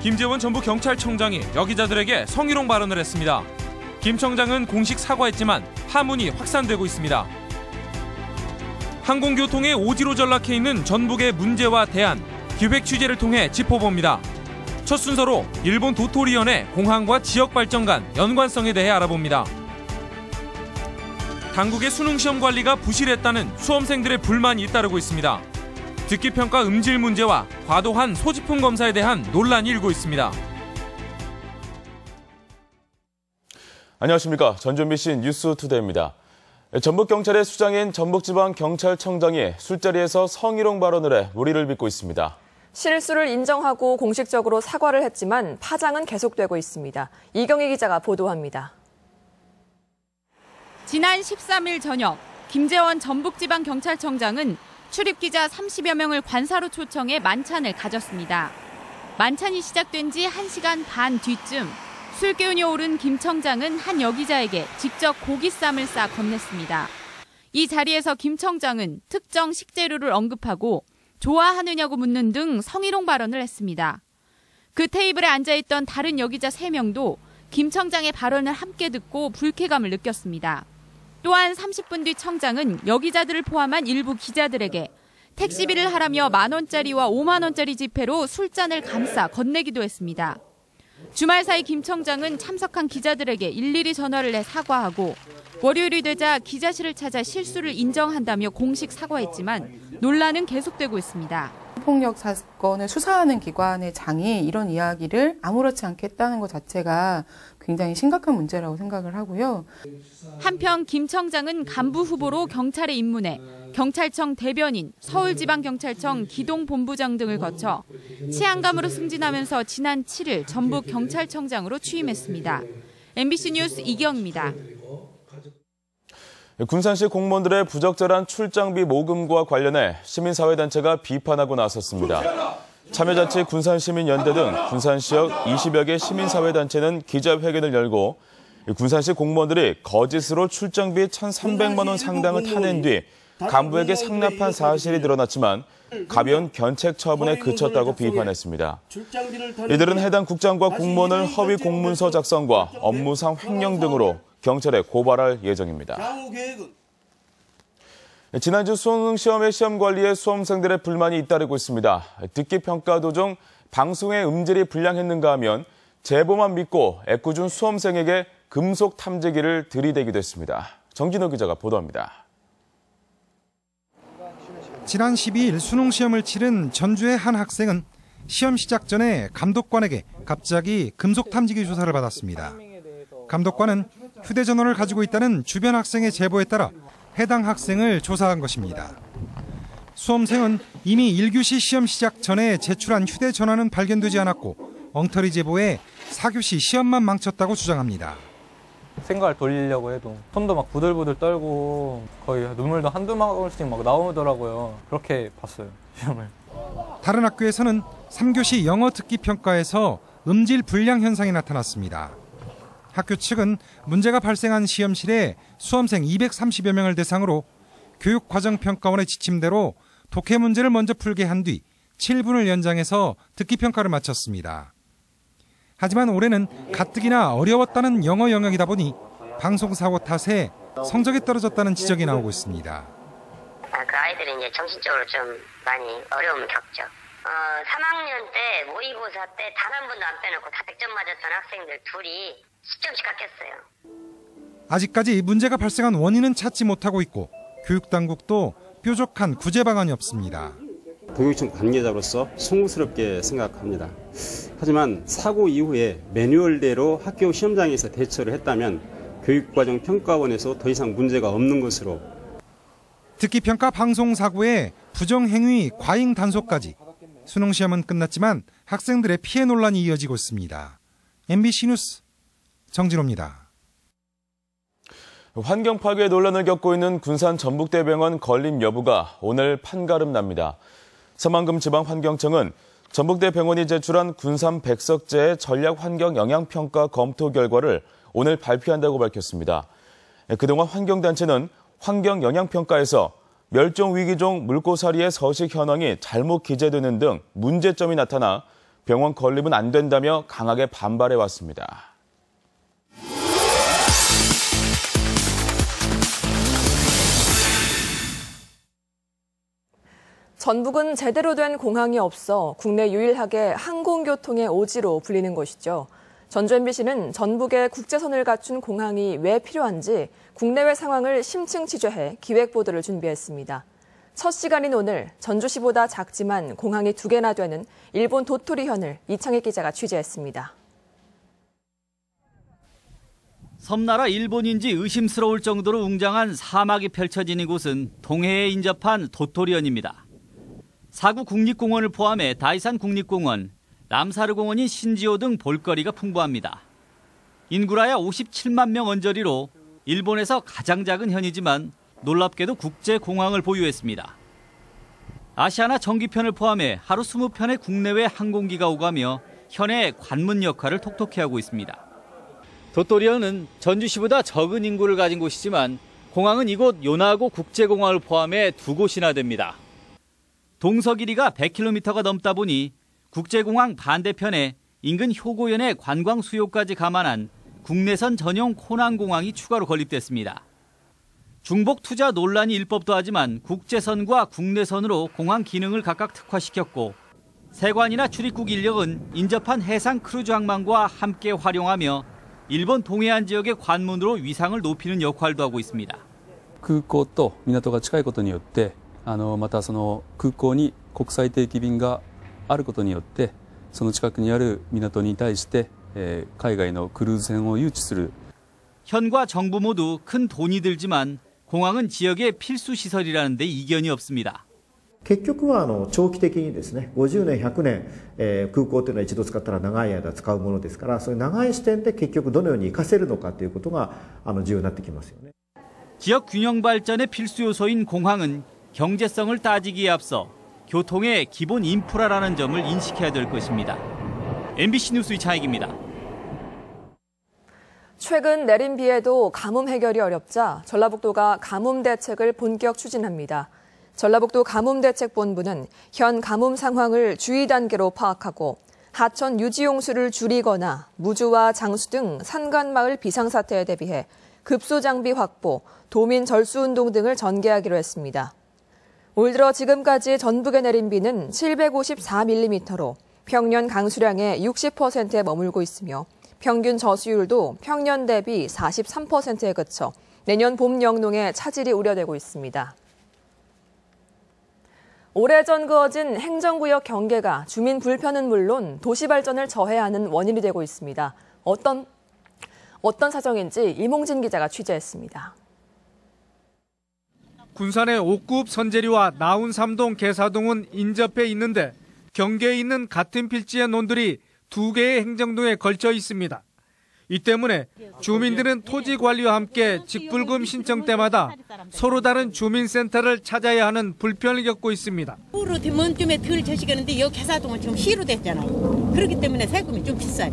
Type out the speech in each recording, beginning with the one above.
김재원 전북경찰청장이 여기자들에게 성희롱 발언을 했습니다. 김 청장은 공식 사과했지만 파문이 확산되고 있습니다. 항공교통의 오지로 전락해 있는 전북의 문제와 대안, 기획 취재를 통해 짚어봅니다. 첫 순서로 일본 도토리현의 공항과 지역발전 간 연관성에 대해 알아봅니다. 당국의 수능시험 관리가 부실했다는 수험생들의 불만이 잇따르고 있습니다. 듣기평가 음질 문제와 과도한 소지품 검사에 대한 논란이 일고 있습니다. 안녕하십니까. 전준비씨 뉴스투데이입니다. 전북경찰의 수장인 전북지방경찰청장이 술자리에서 성희롱 발언을 해 물의를 빚고 있습니다. 실수를 인정하고 공식적으로 사과를 했지만 파장은 계속되고 있습니다. 이경희 기자가 보도합니다. 지난 13일 저녁 김재원 전북지방경찰청장은 출입기자 30여 명을 관사로 초청해 만찬을 가졌습니다. 만찬이 시작된 지 1시간 반 뒤쯤 술 기운이 오른 김 청장은 한 여기자에게 직접 고기쌈을 싸 건넸습니다. 이 자리에서 김 청장은 특정 식재료를 언급하고 좋아하느냐고 묻는 등 성희롱 발언을 했습니다. 그 테이블에 앉아있던 다른 여기자 3명도 김 청장의 발언을 함께 듣고 불쾌감을 느꼈습니다. 또한 30분 뒤 청장은 여기자들을 포함한 일부 기자들에게 택시비를 하라며 10,000원짜리와 50,000원짜리 지폐로 술잔을 감싸 건네기도 했습니다. 주말 사이 김 청장은 참석한 기자들에게 일일이 전화를 해 사과하고 월요일이 되자 기자실을 찾아 실수를 인정한다며 공식 사과했지만 논란은 계속되고 있습니다. 폭력 사건을 수사하는 기관의 장이 이런 이야기를 아무렇지 않게 했다는 것 자체가 굉장히 심각한 문제라고 생각을 하고요. 한편 김 청장은 간부 후보로 경찰에 입문해 경찰청 대변인, 서울지방경찰청 기동본부장 등을 거쳐 치안감으로 승진하면서 지난 7일 전북경찰청장으로 취임했습니다. MBC 뉴스 이경입니다. 군산시 공무원들의 부적절한 출장비 모금과 관련해 시민사회단체가 비판하고 나섰습니다. 참여자치 군산시민연대 등 군산시역 20여 개 시민사회단체는 기자회견을 열고 군산시 공무원들이 거짓으로 출장비 1,300만 원 상당을 타낸 뒤 간부에게 상납한 사실이 드러났지만 가벼운 견책 처분에 그쳤다고 비판했습니다. 이들은 해당 국장과 공무원을 허위 공문서 작성과 업무상 횡령 등으로 경찰에 고발할 예정입니다. 지난주 수능시험의 시험 관리에 수험생들의 불만이 잇따르고 있습니다. 듣기평가 도중 방송의 음질이 불량했는가 하면 제보만 믿고 애꿎은 수험생에게 금속 탐지기를 들이대기도 했습니다. 정진호 기자가 보도합니다. 지난 12일 수능시험을 치른 전주의 한 학생은 시험 시작 전에 감독관에게 갑자기 금속 탐지기 조사를 받았습니다. 감독관은 휴대전화를 가지고 있다는 주변 학생의 제보에 따라 해당 학생을 조사한 것입니다. 수험생은 이미 1교시 시험 시작 전에 제출한 휴대전화는 발견되지 않았고 엉터리 제보에 4교시 시험만 망쳤다고 주장합니다. 생각을 돌리려고 해도 손도 막 부들부들 떨고 거의 눈물도 한두 방울씩 막 나오더라고요. 그렇게 봤어요, 시험을. 다른 학교에서는 3교시 영어 듣기 평가에서 음질 불량 현상이 나타났습니다. 학교 측은 문제가 발생한 시험실에 수험생 230여 명을 대상으로 교육과정평가원의 지침대로 독해 문제를 먼저 풀게 한 뒤 7분을 연장해서 듣기 평가를 마쳤습니다. 하지만 올해는 가뜩이나 어려웠다는 영어 영역이다 보니 방송사고 탓에 성적이 떨어졌다는 지적이 나오고 있습니다. 그 아이들이 이제 정신적으로 좀 많이 어려움을 겪죠. 3학년 때 모의고사 때 단 한 번도 안 빼놓고 다 100점 맞았던 학생들 둘이 10점씩 깎였어요. 아직까지 문제가 발생한 원인은 찾지 못하고 있고 교육당국도 뾰족한 구제 방안이 없습니다. 교육청 관계자로서 송구스럽게 생각합니다. 하지만 사고 이후에 매뉴얼대로 학교 시험장에서 대처를 했다면 교육과정평가원에서 더 이상 문제가 없는 것으로. 듣기평가 방송사고에 부정행위, 과잉 단속까지 수능시험은 끝났지만 학생들의 피해 논란이 이어지고 있습니다. MBC 뉴스 정진호입니다. 환경 파괴 논란을 겪고 있는 군산 전북대병원 건립 여부가 오늘 판가름 납니다. 서만금 지방환경청은 전북대병원이 제출한 군산 백석제의 전략 환경 영향평가 검토 결과를 오늘 발표한다고 밝혔습니다. 그동안 환경단체는 환경 영향평가에서 멸종위기종 물고사리의 서식 현황이 잘못 기재되는 등 문제점이 나타나 병원 건립은 안 된다며 강하게 반발해왔습니다. 전북은 제대로 된 공항이 없어 국내 유일하게 항공교통의 오지로 불리는 곳이죠. 전주 MBC는 전북에 국제선을 갖춘 공항이 왜 필요한지 국내외 상황을 심층 취재해 기획 보도를 준비했습니다. 첫 시간인 오늘 전주시보다 작지만 공항이 2개나 되는 일본 도토리현을 이창익 기자가 취재했습니다. 섬나라 일본인지 의심스러울 정도로 웅장한 사막이 펼쳐진 이곳은 동해에 인접한 도토리현입니다. 사구 국립공원을 포함해 다이산 국립공원, 람사르 공원인 신지오 등 볼거리가 풍부합니다. 인구라야 57만 명 언저리로 일본에서 가장 작은 현이지만 놀랍게도 국제공항을 보유했습니다. 아시아나 정기편을 포함해 하루 20편의 국내외 항공기가 오가며 현의 관문 역할을 톡톡히 하고 있습니다. 도토리현은 전주시보다 적은 인구를 가진 곳이지만 공항은 이곳 요나고 국제공항을 포함해 2곳이나 됩니다. 동서 길이가 100km가 넘다 보니 국제공항 반대편에 인근 효고현의 관광 수요까지 감안한 국내선 전용 호남공항이 추가로 건립됐습니다. 중복 투자 논란이 일법도 하지만 국제선과 국내선으로 공항 기능을 각각 특화시켰고 세관이나 출입국 인력은 인접한 해상 크루즈 항만과 함께 활용하며 일본 동해안 지역의 관문으로 위상을 높이는 역할도 하고 있습니다. 空港と港が近いことによってまたその空港に国際定期便があることによってその近くにある港に対して海外のクルーズ船を誘致する 현과 정부 모두 큰 돈이 들지만 공항은 지역의 필수 시설이라는 데 이견이 없습니다. 結局は長期的にですね、50年、100年、空港というのは一度使ったら長い間使うものですから、そういう長い視点で結局どのように活かせるのかということが重要になってきますよね。 지역 균형 발전의 필수 요소인 공항은 경제성을 따지기에 앞서 교통의 기본 인프라라는 점을 인식해야 될 것입니다. MBC 뉴스 이창익입니다. 최근 내린 비에도 가뭄 해결이 어렵자 전라북도가 가뭄 대책을 본격 추진합니다. 전라북도 가뭄대책본부는 현 가뭄 상황을 주의 단계로 파악하고 하천 유지용수를 줄이거나 무주와 장수 등 산간마을 비상사태에 대비해 급수 장비 확보, 도민 절수 운동 등을 전개하기로 했습니다. 올 들어 지금까지 전북에 내린 비는 754mm로 평년 강수량의 60%에 머물고 있으며 평균 저수율도 평년 대비 43%에 그쳐 내년 봄 영농에 차질이 우려되고 있습니다. 오래전 그어진 행정구역 경계가 주민 불편은 물론 도시 발전을 저해하는 원인이 되고 있습니다. 어떤 사정인지 이몽진 기자가 취재했습니다. 군산의 옥구읍 선재리와 나운 3동 개사동은 인접해 있는데 경계에 있는 같은 필지의 논들이 2개의 행정동에 걸쳐 있습니다. 이 때문에 주민들은 토지관리와 함께 직불금 신청 때마다 서로 다른 주민센터를 찾아야 하는 불편을 겪고 있습니다. 도로 대문쯤에 덜 저시가는데 여기 개사동은 지금 시로 됐잖아요. 그렇기 때문에 세금이 좀 비싸요.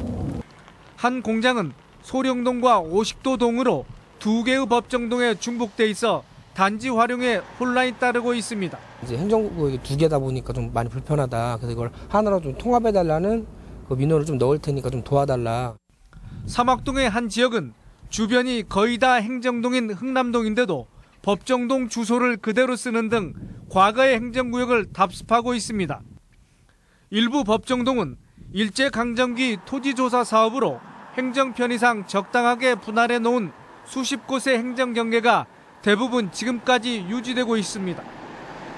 한 공장은 소령동과 오식도동으로 2개의 법정동에 중복돼 있어 단지 활용에 혼란이 따르고 있습니다. 이제 행정구역이 2개다 보니까 좀 많이 불편하다. 그래서 이걸 하나로 좀 통합해달라는 그 민원을 좀 넣을 테니까 좀 도와달라. 사막동의 한 지역은 주변이 거의 다 행정동인 흥남동인데도 법정동 주소를 그대로 쓰는 등 과거의 행정구역을 답습하고 있습니다. 일부 법정동은 일제강점기 토지조사 사업으로 행정편의상 적당하게 분할해 놓은 수십 곳의 행정경계가 대부분 지금까지 유지되고 있습니다.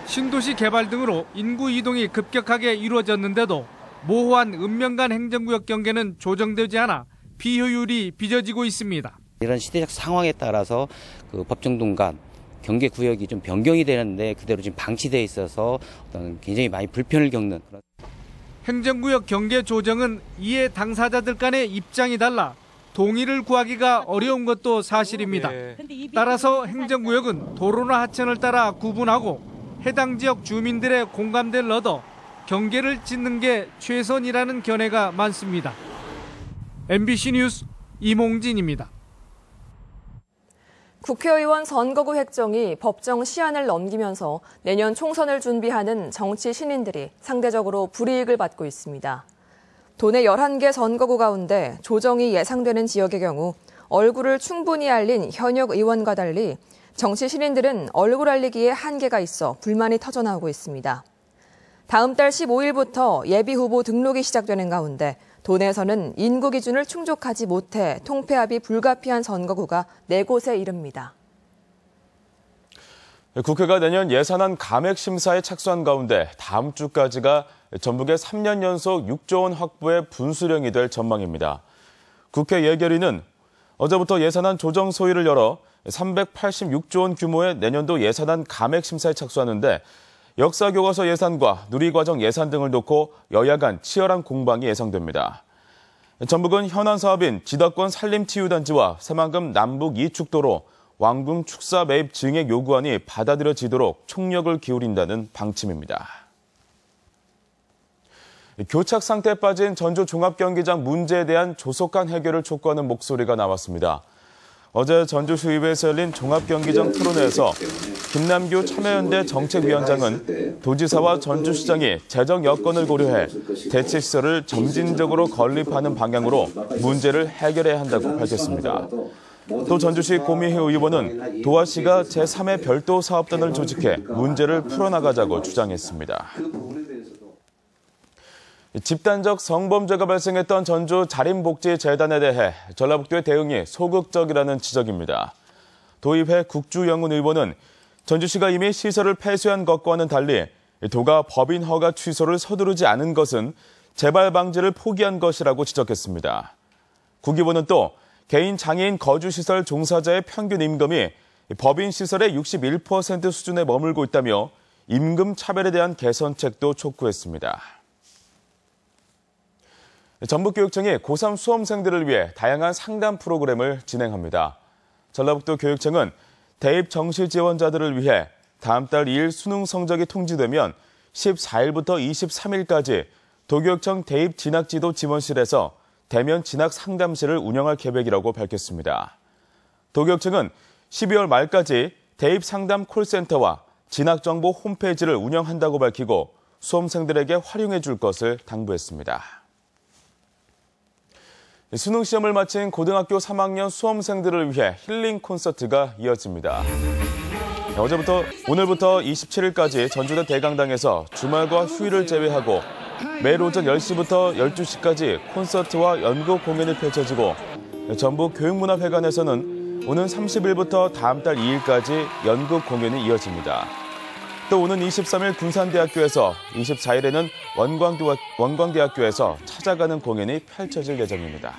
신도시 개발 등으로 인구 이동이 급격하게 이루어졌는데도 모호한 읍면간 행정구역 경계는 조정되지 않아 비효율이 빚어지고 있습니다. 이런 시대적 상황에 따라서 그 법정동 간 경계 구역이 좀 변경이 되는데 그대로 지금 방치되어 있어서 어떤 굉장히 많이 불편을 겪는 그런. 행정구역 경계 조정은 이에 당사자들 간의 입장이 달라 동의를 구하기가 어려운 것도 사실입니다. 따라서 행정구역은 도로나 하천을 따라 구분하고 해당 지역 주민들의 공감대를 얻어 경계를 짓는 게 최선이라는 견해가 많습니다. MBC 뉴스 이몽진입니다. 국회의원 선거구 획정이 법정 시한을 넘기면서 내년 총선을 준비하는 정치 신인들이 상대적으로 불이익을 받고 있습니다. 도내 11개 선거구 가운데 조정이 예상되는 지역의 경우 얼굴을 충분히 알린 현역 의원과 달리 정치 신인들은 얼굴 알리기에 한계가 있어 불만이 터져나오고 있습니다. 다음 달 15일부터 예비후보 등록이 시작되는 가운데 도내에서는 인구 기준을 충족하지 못해 통폐합이 불가피한 선거구가 4곳에 이릅니다. 국회가 내년 예산안 감액 심사에 착수한 가운데 다음 주까지가 전북의 3년 연속 6조 원 확보의 분수령이 될 전망입니다. 국회 예결위는 어제부터 예산안 조정 소위를 열어 386조 원 규모의 내년도 예산안 감액 심사에 착수하는데 역사교과서 예산과 누리과정 예산 등을 놓고 여야 간 치열한 공방이 예상됩니다. 전북은 현안 사업인 지덕권 산림치유단지와 새만금 남북 이축도로 왕궁 축사 매입 증액 요구안이 받아들여지도록 총력을 기울인다는 방침입니다. 교착 상태에 빠진 전주 종합경기장 문제에 대한 조속한 해결을 촉구하는 목소리가 나왔습니다. 어제 전주시의회에서 열린 종합경기장 토론회에서 김남규 참여연대 정책위원장은 도지사와 전주시장이 재정 여건을 고려해 대체시설을 점진적으로 건립하는 방향으로 문제를 해결해야 한다고 밝혔습니다. 또 전주시 고미희 의원은 도화시가 제3의 별도 사업단을 조직해 문제를 풀어나가자고 주장했습니다. 집단적 성범죄가 발생했던 전주 자림복지재단에 대해 전라북도의 대응이 소극적이라는 지적입니다. 도의회 국주영훈 의원은 전주시가 이미 시설을 폐쇄한 것과는 달리 도가 법인 허가 취소를 서두르지 않은 것은 재발 방지를 포기한 것이라고 지적했습니다. 국 의원은 또 개인 장애인 거주시설 종사자의 평균 임금이 법인 시설의 61% 수준에 머물고 있다며 임금 차별에 대한 개선책도 촉구했습니다. 전북교육청이 고3 수험생들을 위해 다양한 상담 프로그램을 진행합니다. 전라북도 교육청은 대입 정시 지원자들을 위해 다음 달 2일 수능 성적이 통지되면 14일부터 23일까지 도교육청 대입 진학지도 지원실에서 대면 진학 상담실을 운영할 계획이라고 밝혔습니다. 도교육청은 12월 말까지 대입 상담 콜센터와 진학정보 홈페이지를 운영한다고 밝히고 수험생들에게 활용해 줄 것을 당부했습니다. 수능 시험을 마친 고등학교 3학년 수험생들을 위해 힐링 콘서트가 이어집니다. 오늘부터 27일까지 전주대 대강당에서 주말과 휴일을 제외하고 매일 오전 10시부터 12시까지 콘서트와 연극 공연이 펼쳐지고 전북교육문화회관에서는 오는 30일부터 다음 달 2일까지 연극 공연이 이어집니다. 또 오는 23일 군산대학교에서 24일에는 원광대학교에서 찾아가는 공연이 펼쳐질 예정입니다.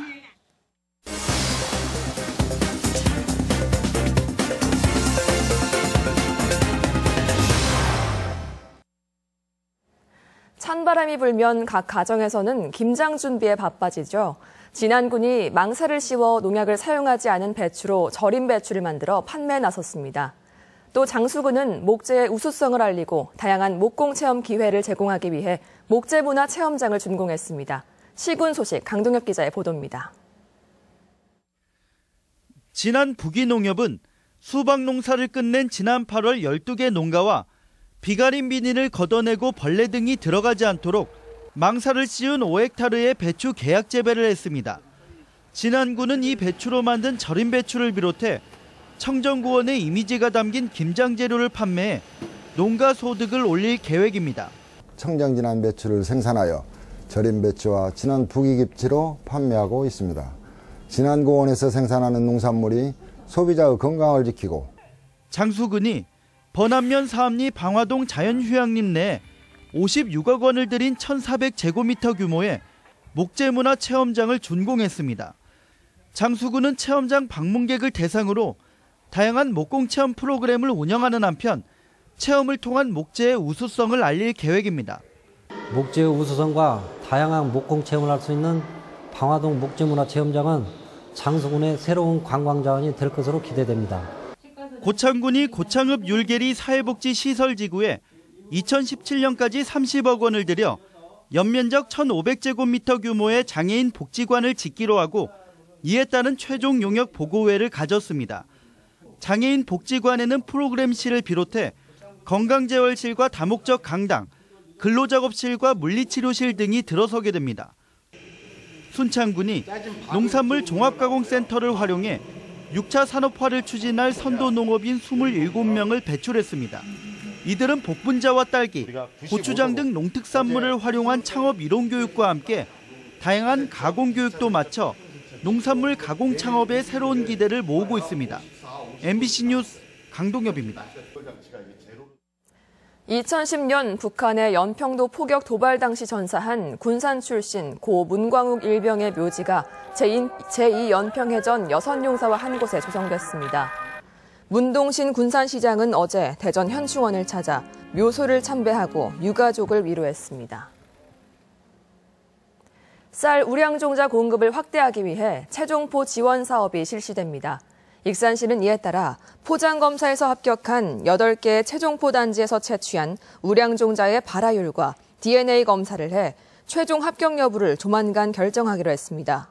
찬바람이 불면 각 가정에서는 김장 준비에 바빠지죠. 진안군이 망사를 씌워 농약을 사용하지 않은 배추로 절임 배추를 만들어 판매에 나섰습니다. 또 장수군은 목재의 우수성을 알리고 다양한 목공 체험 기회를 제공하기 위해 목재 문화 체험장을 준공했습니다. 시군 소식 강동엽 기자의 보도입니다. 진안 부기농협은 수박 농사를 끝낸 지난 8월 12개 농가와 비가림 비닐을 걷어내고 벌레 등이 들어가지 않도록 망사를 씌운 5헥타르의 배추 계약 재배를 했습니다. 진안군은 이 배추로 만든 절임 배추를 비롯해 청정구원의 이미지가 담긴 김장 재료를 판매해 농가 소득을 올릴 계획입니다. 청정 진안 배추를 생산하여 절임 배추와 진안 부기김치로 판매하고 있습니다. 진안공원에서 생산하는 농산물이 소비자의 건강을 지키고 장수군이 번안면 사암리 방화동 자연휴양림 내에 56억 원을 들인 1,400제곱미터 규모의 목재문화 체험장을 준공했습니다. 장수군은 체험장 방문객을 대상으로 다양한 목공 체험 프로그램을 운영하는 한편 체험을 통한 목재의 우수성을 알릴 계획입니다. 목재의 우수성과 다양한 목공 체험을 할 수 있는 방화동 목재문화체험장은 장수군의 새로운 관광자원이 될 것으로 기대됩니다. 고창군이 고창읍 율계리 사회복지시설지구에 2017년까지 30억 원을 들여 연면적 1,500제곱미터 규모의 장애인 복지관을 짓기로 하고 이에 따른 최종 용역 보고회를 가졌습니다. 장애인 복지관에는 프로그램실을 비롯해 건강재활실과 다목적 강당, 근로작업실과 물리치료실 등이 들어서게 됩니다. 순창군이 농산물 종합가공센터를 활용해 6차 산업화를 추진할 선도 농업인 27명을 배출했습니다. 이들은 복분자와 딸기, 고추장 등 농특산물을 활용한 창업 이론 교육과 함께 다양한 가공 교육도 마쳐 농산물 가공 창업의 새로운 기대를 모으고 있습니다. MBC 뉴스 강동엽입니다. 2010년 북한의 연평도 포격 도발 당시 전사한 군산 출신 고 문광욱 일병의 묘지가 제2연평해전 여선용사와 한 곳에 조성됐습니다. 문동신 군산시장은 어제 대전 현충원을 찾아 묘소를 참배하고 유가족을 위로했습니다. 쌀 우량종자 공급을 확대하기 위해 체종포 지원 사업이 실시됩니다. 익산시는 이에 따라 포장검사에서 합격한 8개의 체종포 단지에서 채취한 우량종자의 발화율과 DNA 검사를 해 최종 합격 여부를 조만간 결정하기로 했습니다.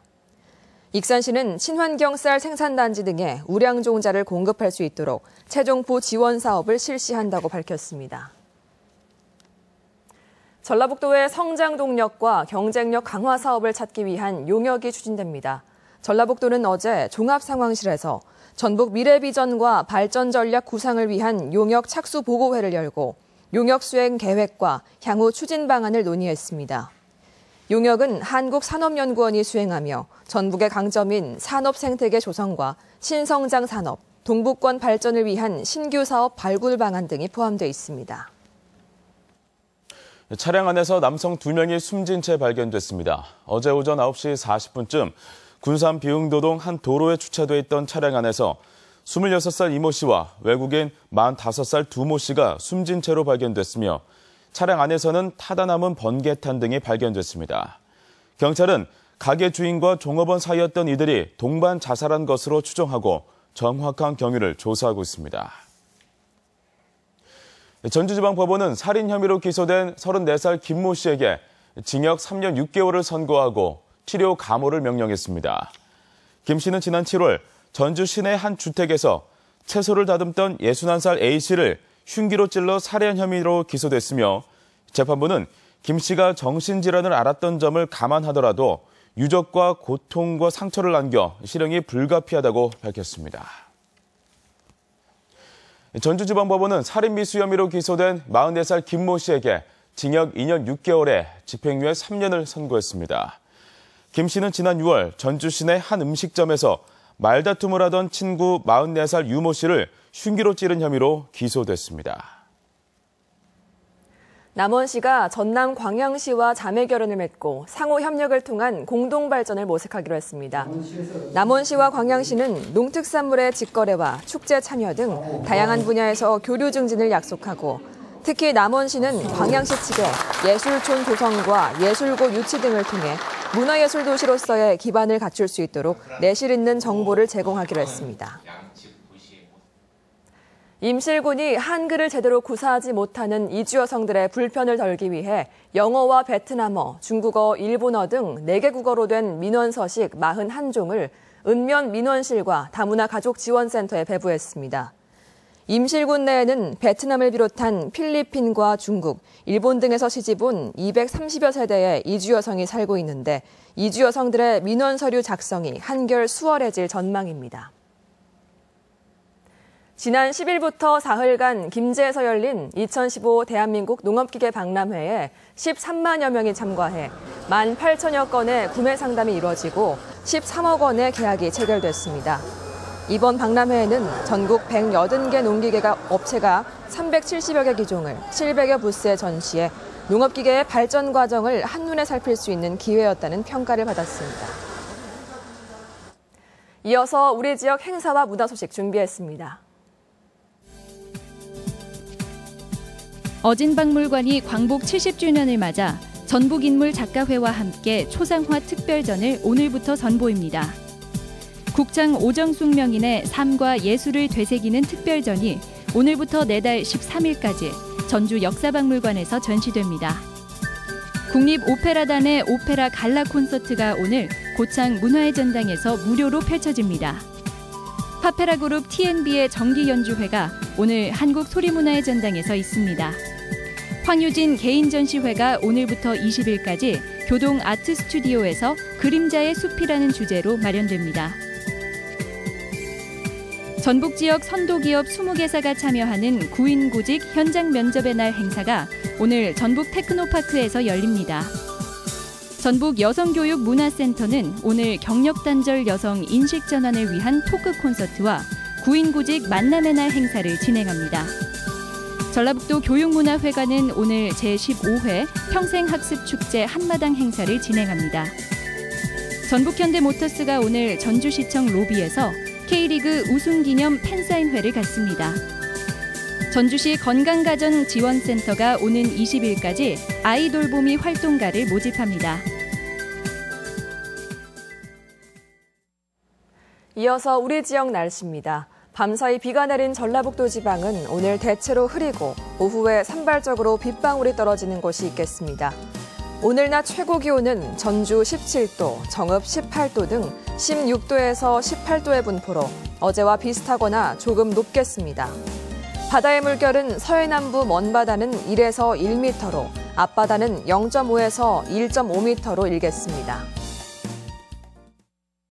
익산시는 친환경 쌀 생산단지 등에 우량종자를 공급할 수 있도록 체종포 지원 사업을 실시한다고 밝혔습니다. 전라북도의 성장 동력과 경쟁력 강화 사업을 찾기 위한 용역이 추진됩니다. 전라북도는 어제 종합상황실에서 전북 미래비전과 발전 전략 구상을 위한 용역 착수 보고회를 열고 용역 수행 계획과 향후 추진 방안을 논의했습니다. 용역은 한국산업연구원이 수행하며 전북의 강점인 산업 생태계 조성과 신성장 산업, 동북권 발전을 위한 신규 사업 발굴 방안 등이 포함되어 있습니다. 차량 안에서 남성 2명이 숨진 채 발견됐습니다. 어제 오전 9시 40분쯤 군산 비흥도동 한 도로에 주차돼 있던 차량 안에서 26살 이모 씨와 외국인 45살 두모 씨가 숨진 채로 발견됐으며 차량 안에서는 타다 남은 번개탄 등이 발견됐습니다. 경찰은 가게 주인과 종업원 사이였던 이들이 동반 자살한 것으로 추정하고 정확한 경위를 조사하고 있습니다. 전주지방법원은 살인 혐의로 기소된 34살 김모 씨에게 징역 3년 6개월을 선고하고 치료 감호를 명령했습니다. 김 씨는 지난 7월 전주 시내 한 주택에서 채소를 다듬던 61살 A 씨를 흉기로 찔러 살해한 혐의로 기소됐으며 재판부는 김 씨가 정신질환을 앓았던 점을 감안하더라도 유족과 고통과 상처를 안겨 실형이 불가피하다고 밝혔습니다. 전주지방법원은 살인미수 혐의로 기소된 44살 김모 씨에게 징역 2년 6개월에 집행유예 3년을 선고했습니다. 김 씨는 지난 6월 전주 시내 한 음식점에서 말다툼을 하던 친구 44살 유모 씨를 흉기로 찌른 혐의로 기소됐습니다. 남원시가 전남 광양시와 자매 결연을 맺고 상호 협력을 통한 공동 발전을 모색하기로 했습니다. 남원시와 광양시는 농특산물의 직거래와 축제 참여 등 다양한 분야에서 교류 증진을 약속하고 특히 남원시는 광양시 측에 예술촌 조성과 예술고 유치 등을 통해 문화예술 도시로서의 기반을 갖출 수 있도록 내실 있는 정보를 제공하기로 했습니다. 임실군이 한글을 제대로 구사하지 못하는 이주 여성들의 불편을 덜기 위해 영어와 베트남어, 중국어, 일본어 등 4개 국어로 된 민원 서식 41종을 읍면 민원실과 다문화 가족지원센터에 배부했습니다. 임실군 내에는 베트남을 비롯한 필리핀과 중국, 일본 등에서 시집온 230여 세대의 이주 여성이 살고 있는데 이주 여성들의 민원 서류 작성이 한결 수월해질 전망입니다. 지난 10일부터 사흘간 김제에서 열린 2015 대한민국 농업기계 박람회에 13만여 명이 참가해 18,000여 건의 구매 상담이 이루어지고 13억 원의 계약이 체결됐습니다. 이번 박람회에는 전국 180개 농기계가 업체가 370여 개 기종을 700여 부스에 전시해 농업기계의 발전 과정을 한눈에 살필 수 있는 기회였다는 평가를 받았습니다. 이어서 우리 지역 행사와 문화 소식 준비했습니다. 어진박물관이 광복 70주년을 맞아 전북인물작가회와 함께 초상화 특별전을 오늘부터 선보입니다. 국장 오정숙 명인의 삶과 예술을 되새기는 특별전이 오늘부터 내달 13일까지 전주 역사박물관에서 전시됩니다. 국립오페라단의 오페라 갈라 콘서트가 오늘 고창 문화의 전당에서 무료로 펼쳐집니다. 파페라 그룹 TNB의 정기 연주회가 오늘 한국소리문화의 전당에서 있습니다. 황유진 개인 전시회가 오늘부터 20일까지 교동 아트 스튜디오에서 그림자의 숲이라는 주제로 마련됩니다. 전북 지역 선도기업 20개사가 참여하는 구인구직 현장 면접의 날 행사가 오늘 전북 테크노파크에서 열립니다. 전북 여성교육문화센터는 오늘 경력단절 여성 인식전환을 위한 토크 콘서트와 구인구직 만남의 날 행사를 진행합니다. 전라북도 교육문화회관은 오늘 제15회 평생학습축제 한마당 행사를 진행합니다. 전북현대모터스가 오늘 전주시청 로비에서 K리그 우승기념 팬사인회를 갖습니다. 전주시 건강가정지원센터가 오는 20일까지 아이돌보미 활동가를 모집합니다. 이어서 우리 지역 날씨입니다. 밤사이 비가 내린 전라북도 지방은 오늘 대체로 흐리고 오후에 산발적으로 빗방울이 떨어지는 곳이 있겠습니다. 오늘 낮 최고 기온은 전주 17도, 정읍 18도 등 16도에서 18도의 분포로 어제와 비슷하거나 조금 높겠습니다. 바다의 물결은 서해남부 먼바다는 1에서 1m로 앞바다는 0.5에서 1.5m로 일겠습니다.